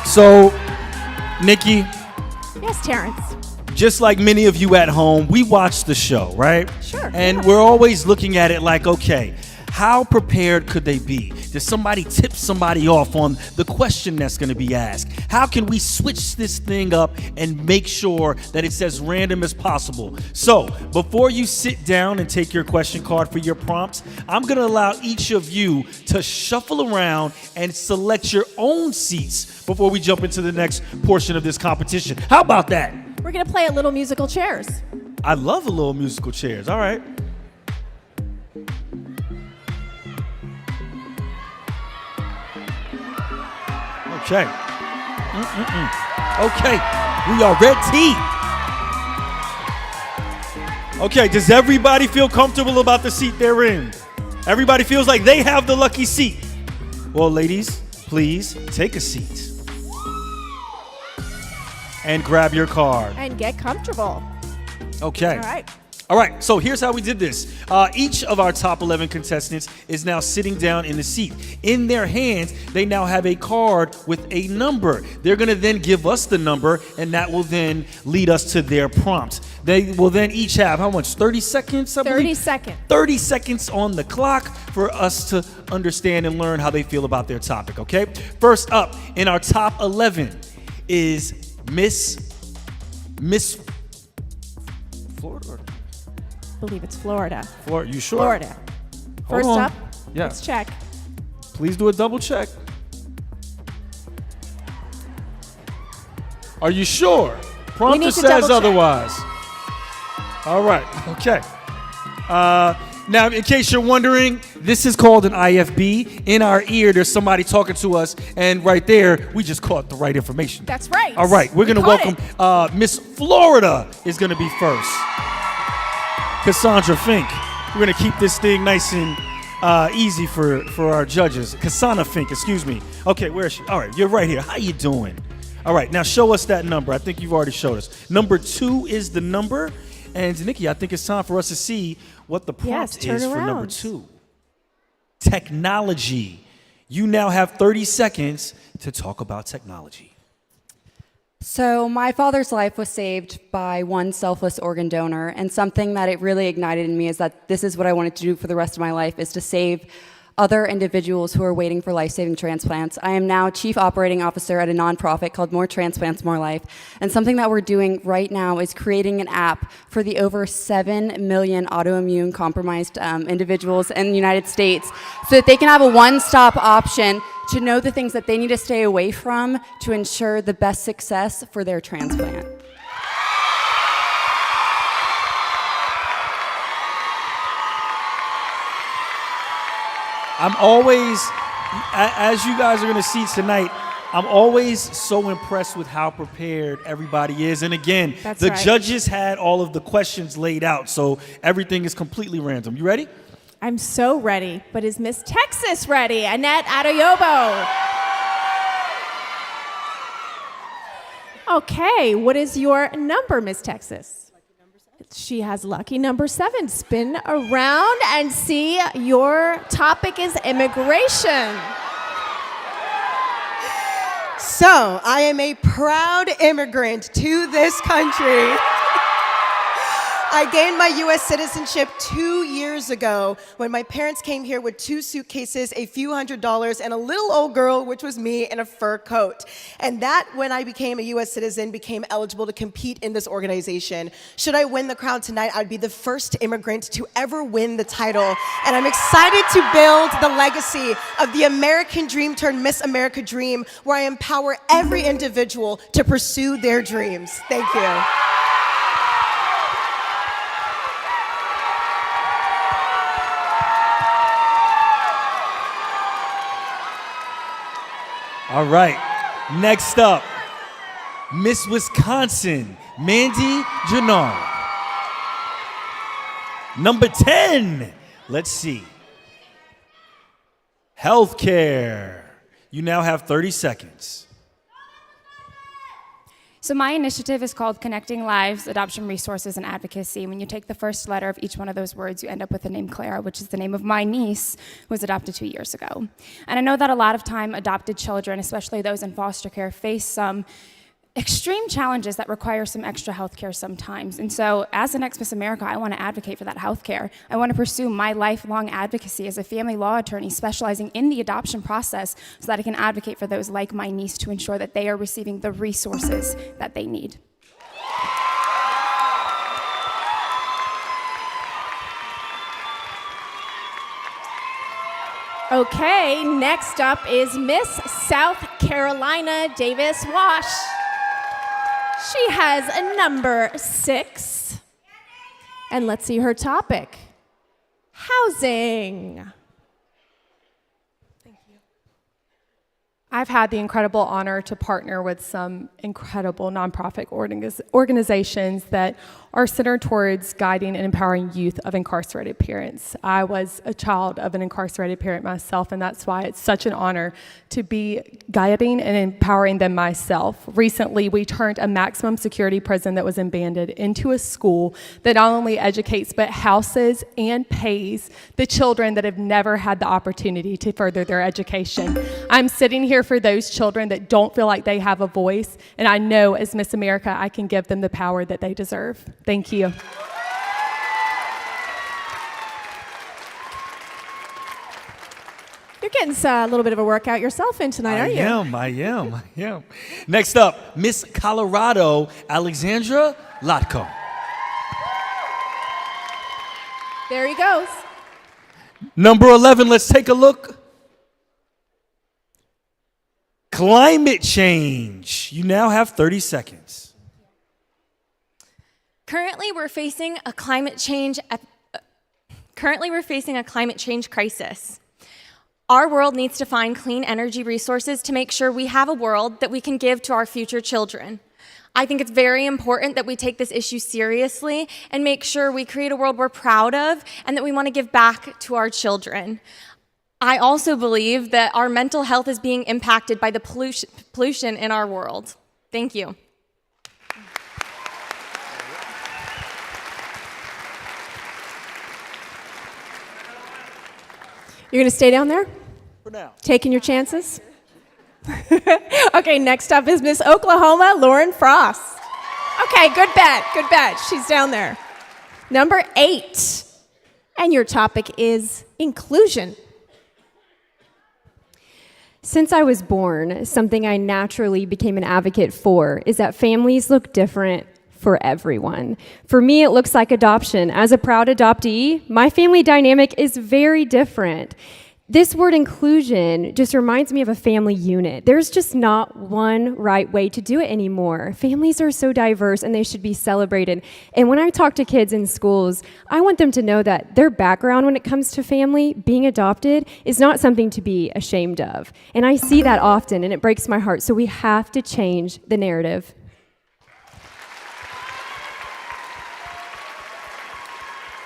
So, Nikki. Yes, Terrence. Just like many of you at home, we watch the show, right? Sure. And we're always looking at it like, okay, how prepared could they be? Does somebody tip somebody off on the question that's going to be asked? How can we switch this thing up and make sure that it's as random as possible? So, before you sit down and take your question card for your prompts, I'm going to allow each of you to shuffle around and select your own seats before we jump into the next portion of this competition. How about that? We're going to play a little musical chairs. I love a little musical chairs. All right. Okay. Okay, we are ready. Okay, does everybody feel comfortable about the seat they're in? Everybody feels like they have the lucky seat. Well, ladies, please take a seat. And grab your card. And get comfortable. Okay. All right. All right, so here's how we did this. Each of our top 11 contestants is now sitting down in the seat. In their hands, they now have a card with a number. They're going to then give us the number, and that will then lead us to their prompt. They will then each have, how much, 30 seconds, I believe? 30 seconds. 30 seconds on the clock for us to understand and learn how they feel about their topic, okay? First up in our top 11 is Miss Florida. I believe it's Florida. Florida, you sure? Florida. First up, yeah. Let's check. Please do a double check. Are you sure? Prompter says otherwise. All right, okay. Now, in case you're wondering, this is called an IFB. In our ear, there's somebody talking to us, and right there, we just caught the right information. That's right. All right, we're going to welcome Miss Florida is going to be first. Cassandra Fink. We're going to keep this thing nice and easy for our judges. Casana Fink, excuse me. Okay, where is she? All right, you're right here. How you doing? All right, now show us that number. I think you've already showed us. Number 2 is the number. And Nikki, I think it's time for us to see what the prompt is for number 2. Technology. You now have 30 seconds to talk about technology. So my father's life was saved by one selfless organ donor, and something that it really ignited in me is that this is what I wanted to do for the rest of my life, is to save other individuals who are waiting for life-saving transplants. I am now Chief Operating Officer at a nonprofit called More Transplants, More Life, and something that we're doing right now is creating an app for the over 7 million autoimmune compromised individuals in the United States so that they can have a one-stop option to know the things that they need to stay away from to ensure the best success for their transplant. I'm always, as you guys are going to see tonight, I'm always so impressed with how prepared everybody is. And again, the judges had all of the questions laid out, so everything is completely random. You ready? I'm so ready, but is Miss Texas ready? Annette, Addo-Yobo. Okay, what is your number, Miss Texas? She has lucky number 7. Spin around and see your topic is immigration. So, I am a proud immigrant to this country. I gained my U.S. citizenship 2 years ago when my parents came here with 2 suitcases, a few $100s, and a little old girl, which was me, in a fur coat. And that, when I became a U.S. citizen, became eligible to compete in this organization. Should I win the crown tonight, I'd be the first immigrant to ever win the title. And I'm excited to build the legacy of the American Dream turned Miss America Dream, where I empower every individual to pursue their dreams. Thank you. All right. Next up, Miss Wisconsin, Mandi Genord. Number 10, let's see. Healthcare. You now have 30 seconds. So my initiative is called Connecting Lives, Adoption Resources, and Advocacy. When you take the first letter of each one of those words, you end up with the name Clara, which is the name of my niece, who was adopted 2 years ago. And I know that a lot of time adopted children, especially those in foster care, face some extreme challenges that require some extra health care sometimes. And so as the next Miss America, I want to advocate for that health care. I want to pursue my lifelong advocacy as a family law attorney specializing in the adoption process so that I can advocate for those like my niece to ensure that they are receiving the resources that they need. Okay, next up is Miss South Carolina Davis Wash. She has a number 6. And let's see her topic. Housing. I've had the incredible honor to partner with some incredible nonprofit organizations that are centered towards guiding and empowering youth of incarcerated parents. I was a child of an incarcerated parent myself, and that's why it's such an honor to be guiding and empowering them myself. Recently, we turned a maximum security prison that was abandoned into a school that not only educates but houses and pays the children that have never had the opportunity to further their education. I'm sitting here for those children that don't feel like they have a voice, and I know as Miss America, I can give them the power that they deserve. Thank you. You're getting a little bit of a workout yourself in tonight, aren't you? I am. Next up, Miss Colorado, Alexandra Lotko. There he goes. Number 11, let's take a look. Climate change. You now have 30 seconds. Currently, we're facing a climate change crisis. Our world needs to find clean energy resources to make sure we have a world that we can give to our future children. I think it's very important that we take this issue seriously and make sure we create a world we're proud of and that we want to give back to our children. I also believe that our mental health is being impacted by the pollution in our world. Thank you. You're going to stay down there? For now. Taking your chances? Okay, next up is Miss Oklahoma, Lauren Frost. Okay, good bet. She's down there. Number 8. And your topic is inclusion. Since I was born, something I naturally became an advocate for is that families look different for everyone. For me, it looks like adoption. As a proud adoptee, my family dynamic is very different. This word inclusion just reminds me of a family unit. There's just not one right way to do it anymore. Families are so diverse and they should be celebrated. And when I talk to kids in schools, I want them to know that their background when it comes to family, being adopted, is not something to be ashamed of. And I see that often and it breaks my heart. So we have to change the narrative.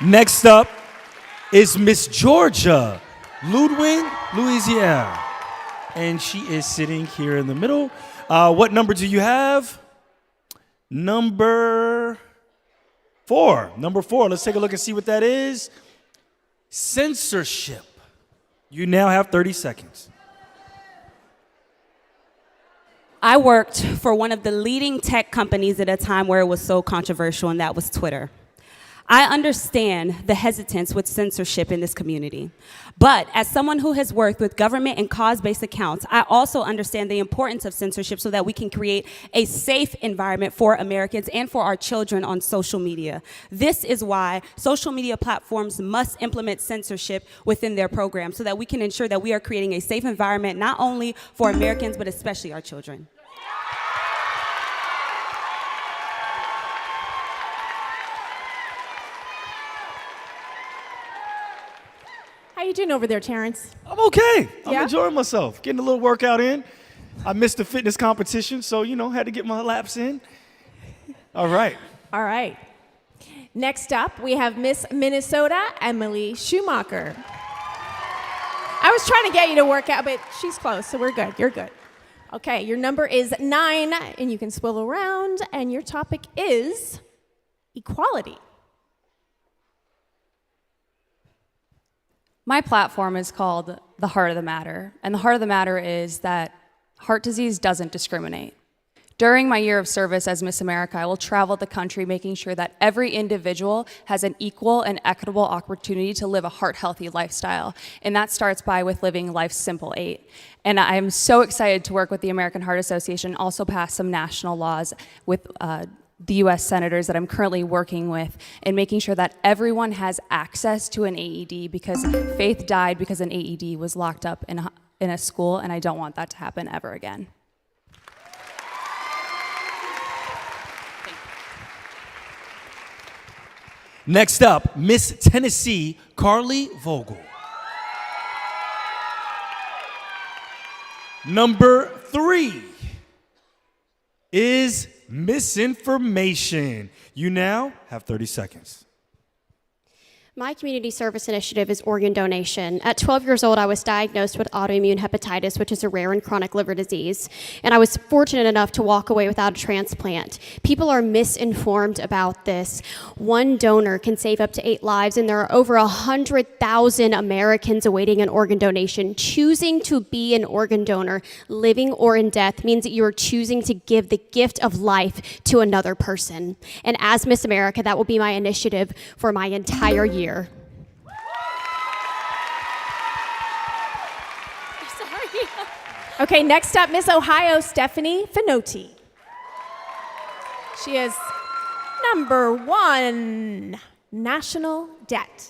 Next up is Miss Georgia, Ludwidg, Louizaire. And she is sitting here in the middle. What number do you have? Number 4. Number 4. Let's take a look and see what that is. Censorship. You now have 30 seconds. I worked for one of the leading tech companies at a time where it was so controversial, and that was Twitter. I understand the hesitance with censorship in this community. But as someone who has worked with government and cause-based accounts, I also understand the importance of censorship so that we can create a safe environment for Americans and for our children on social media. This is why social media platforms must implement censorship within their programs so that we can ensure that we are creating a safe environment not only for Americans, but especially our children. How you doing over there, Terrence? I'm okay. I'm Yeah? enjoying myself, getting a little workout in. I missed the fitness competition, so, had to get my laps in. All right. All right. Next up, we have Miss Minnesota, Emily Schumacher. I was trying to get you to work out, but she's close, so we're good. You're good. Okay, your number is 9, and you can swivel around, and your topic is equality. My platform is called The Heart of the Matter, and the heart of the matter is that heart disease doesn't discriminate. During my year of service as Miss America, I will travel the country making sure that every individual has an equal and equitable opportunity to live a heart-healthy lifestyle, and that starts with living life's simple 8. And I am so excited to work with the American Heart Association, also pass some national laws with the U.S. senators that I'm currently working with, and making sure that everyone has access to an AED, because Faith died because an AED was locked up in a school, and I don't want that to happen ever again. Next up, Miss Tennessee, Carley Vogel. Number 3 is misinformation. You now have 30 seconds. My community service initiative is organ donation. At 12 years old, I was diagnosed with autoimmune hepatitis, which is a rare and chronic liver disease, and I was fortunate enough to walk away without a transplant. People are misinformed about this. One donor can save up to 8 lives, and there are over 100,000 Americans awaiting an organ donation. Choosing to be an organ donor, living or in death, means that you are choosing to give the gift of life to another person. And as Miss America, that will be my initiative for my entire year. Okay, next up, Miss Ohio, Stephanie Finoti. She is number 1, national debt.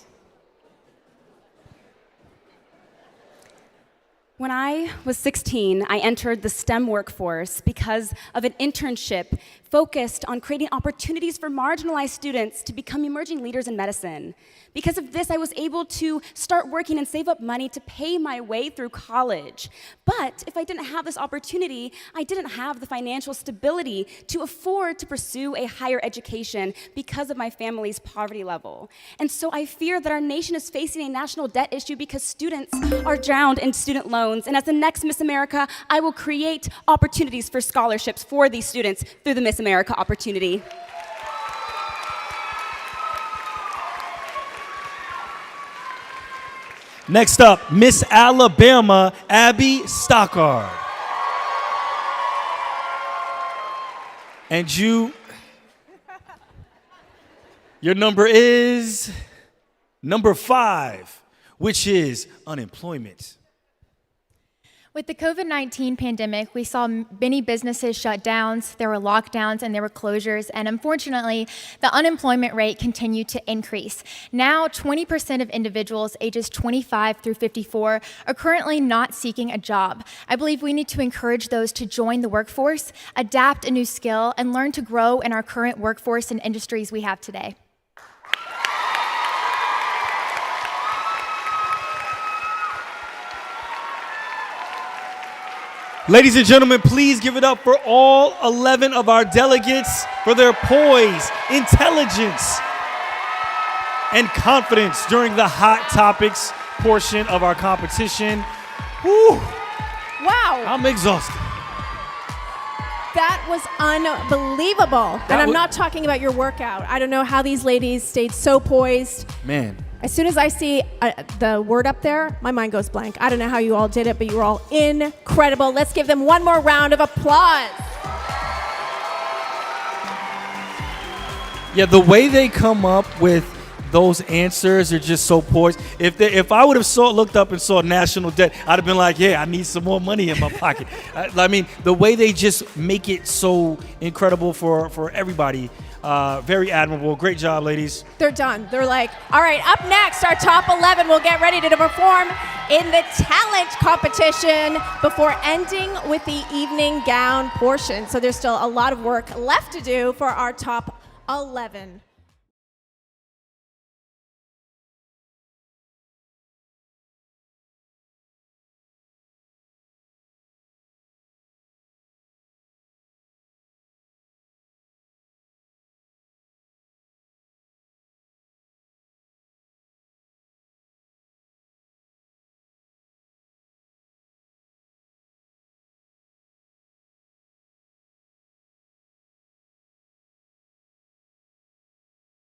When I was 16, I entered the STEM workforce because of an internship focused on creating opportunities for marginalized students to become emerging leaders in medicine. Because of this, I was able to start working and save up money to pay my way through college. But if I didn't have this opportunity, I didn't have the financial stability to afford to pursue a higher education because of my family's poverty level. And so I fear that our nation is facing a national debt issue because students are drowned in student loans. And as the next Miss America, I will create opportunities for scholarships for these students through the Miss America opportunity. Next up, Miss Alabama, Abbie Stockard. And your number is number 5, which is unemployment. With the COVID-19 pandemic, we saw many businesses shut down, there were lockdowns and there were closures, and unfortunately, the unemployment rate continued to increase. Now, 20% of individuals ages 25 through 54 are currently not seeking a job. I believe we need to encourage those to join the workforce, adapt a new skill, and learn to grow in our current workforce and industries we have today. Ladies and gentlemen, please give it up for all 11 of our delegates for their poise, intelligence, and confidence during the hot topics portion of our competition. Whew. Wow. I'm exhausted. That was unbelievable. And I'm not talking about your workout. I don't know how these ladies stayed so poised. Man. As soon as I see the word up there, my mind goes blank. I don't know how you all did it, but you were all incredible. Let's give them one more round of applause. Yeah, the way they come up with those answers are just so poised. If I would have looked up and saw national debt, I'd have been like, yeah, I need some more money in my pocket. I mean, the way they just make it so incredible for everybody. Very admirable. Great job, ladies. They're done. They're like, all right, up next, our top 11 will get ready to perform in the talent competition before ending with the evening gown portion. So there's still a lot of work left to do for our top 11.